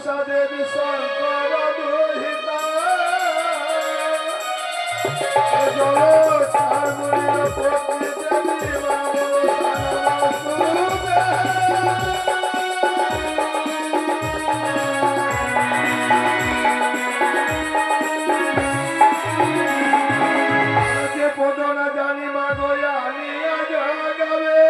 মনসা দেবী শঙ্কর দুহিতা জল ঠাকুরের পত্নী দেবী মা মনসা যে পদ না জানি মা গয়া নিয়া জগাবে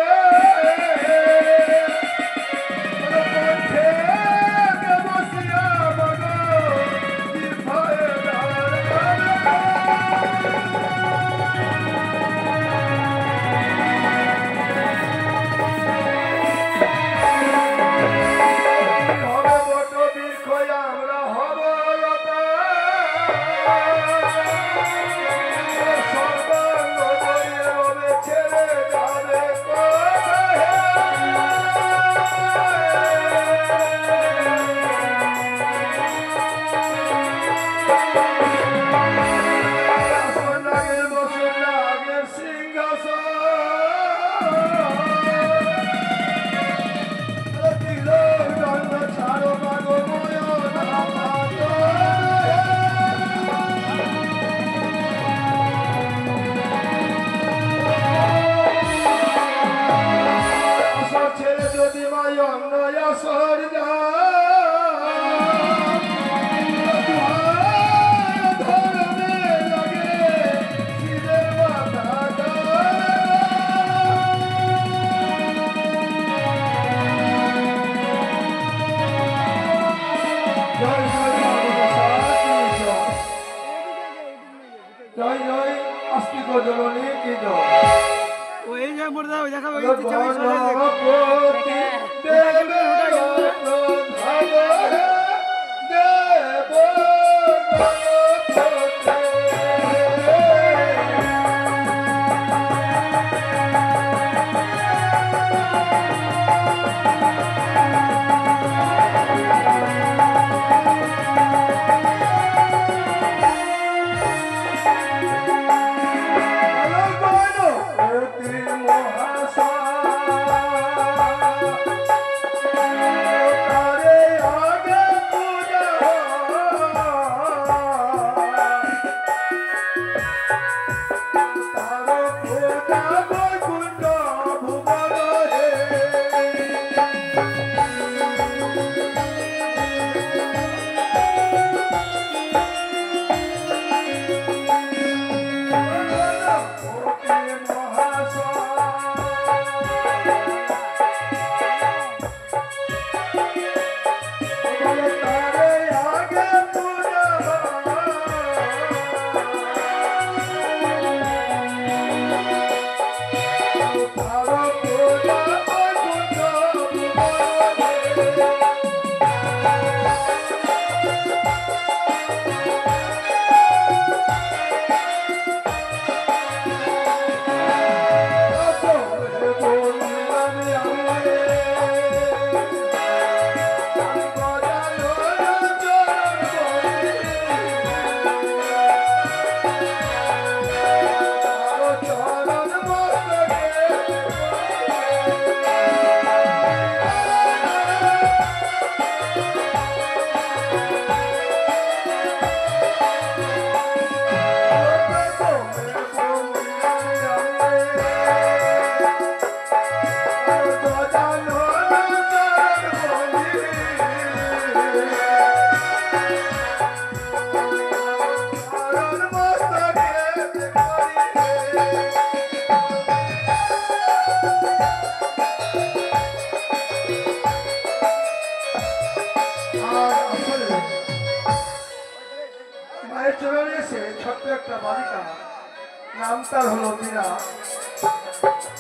নাম তার হলো মীরা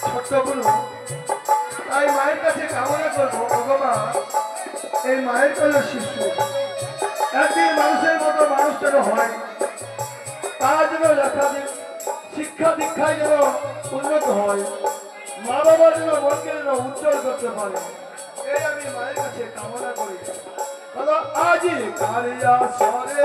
ছোট্ট বলু তাই মায়ের কাছে কামনা করবো ভগবান এই মায়ের কাছে শিশু একদিন মানুষের মতো মানুষ যেন হয় তারা যেন শিক্ষা দীক্ষায় যেন উন্নত হয় মা বাবার যেন মনকে যেন উজ্জ্বল করতে পারে এই আমি মায়ের কাছে কামনা করি আজি কালিয়া সরে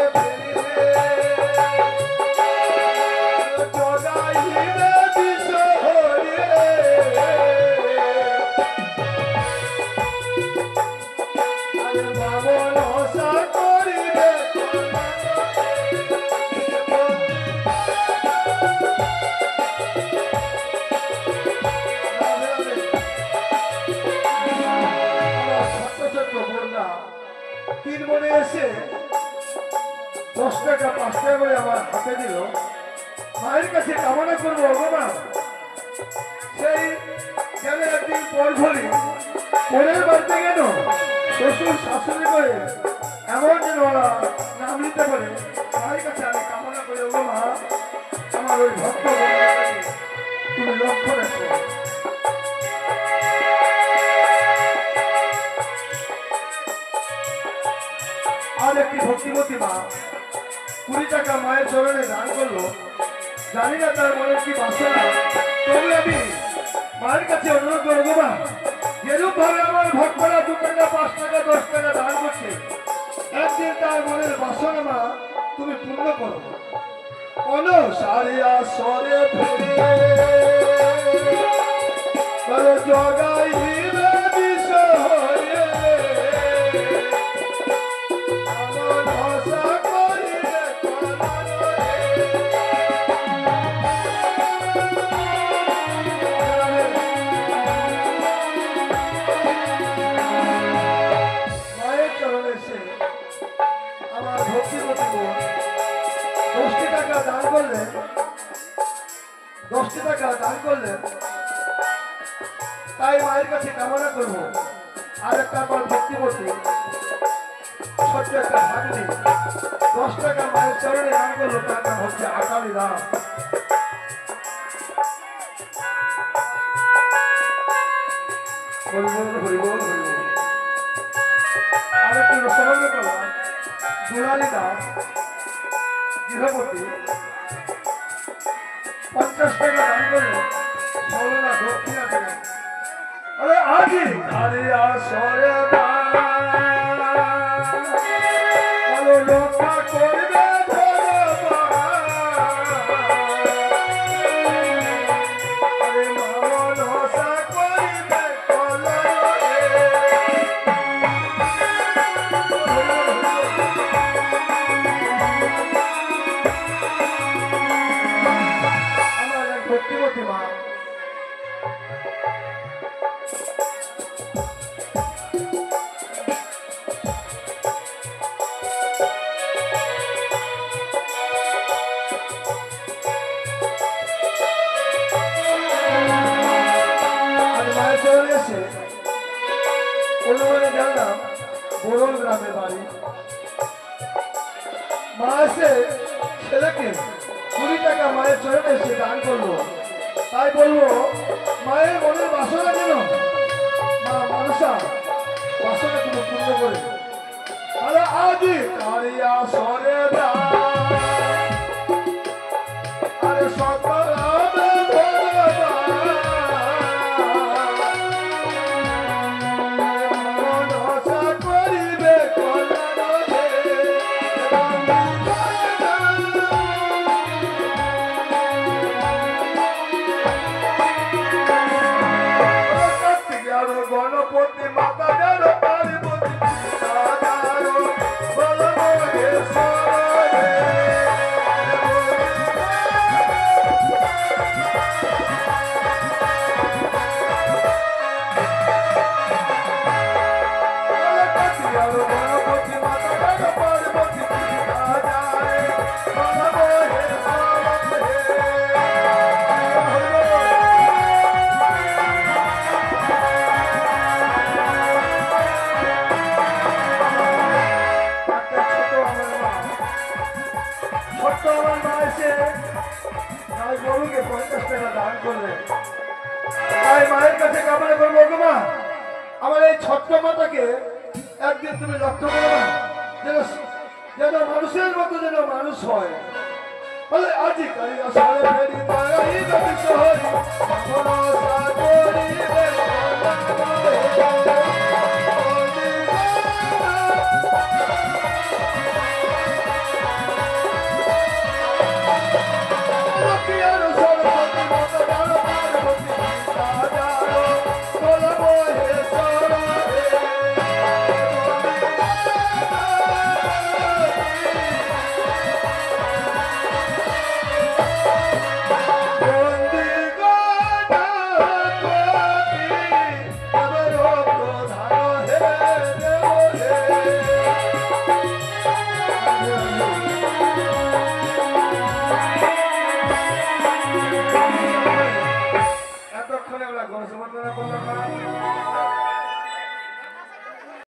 Vamos এসে 10 টাকা 5 টাকা করে আমার হাতে দিল। মায়ের কাছে কামনা করবো ওগো মা, সেই গেলে একদিন পর ঘড়ি পরের বাড়িতে গেল শ্বশুর শাশুড়ি করে এমন যেন ওরা নাম নিতে পারে। মায়ের কাছে আমি কামনা করি ওগো মা, আমার ওই ভক্ত তুমি লক্ষ্য রাখো। আর একটি ভক্তিমতী মা 20 টাকা মায়ের চরণে দান করলো। জানি না তার মনে কি বাসনা, তবে আমি মায়ের কাছে অনুরোধ করবো মা, যেরূপ ভাবে আমার ভক্তরা 2 টাকা 5 টাকা 10 টাকা দান করছে, একদিন তার মনের বাসনা মা তুমি পূর্ণ করো। সারিয়া সরে ফিরে জগাইবে বিষয়ে আমার ভাষা করিলে মায়ের চরণে এসে আমার ভক্তিমতী বোন 10 টাকা দান করলেন, 10 টাকা দান করলেন। তাই মায়ের কাছে কামনা করবো আর একটা আমার ভক্তিমতী ছোট্ট একটা ভাগ্নি 10 টাকা মায়ের চরণে দান করলো, তার নাম হচ্ছে আকালী দাস। আর একটু রসগোল্লা করলাম দুলালী দাস গৃহপতি 50 টাকা দান করলেন, সরলা দক্ষিণা দিলেন। আরে আজি আরে আসরে ভালো রক্ষা করবে আরে মামন হসা করিবে আমার এক ভক্তিমতী মা অনুমানে জানলাম বরল গ্রামে বাড়ি। মা এসে ছেলেকে 20 টাকা মায়ের চরণে এসে দান করলো। তাই বলবো মায়ের মনের বাসনা যেন মা মানুষা বাসনা তুমি পূর্ণ করে। আরে আজি কারিয়া সরে আরে সকল গণপতি মাতা জানো পার্বতী গরুকে 50 টাকা দান করলেন। তাই মায়ের কাছে কামনা করবো গো মা, আমার এই ছোট্ট মাতাকে একদিন তুমি লক্ষ্য করো না, যেন মানুষের মতো যেন মানুষ হয়। বলে আজি কালিয়া সরে ফেরি তারাই যদি শহরে ভরসা করিবে বন্দি গো কলস বন্দনা করলাম মা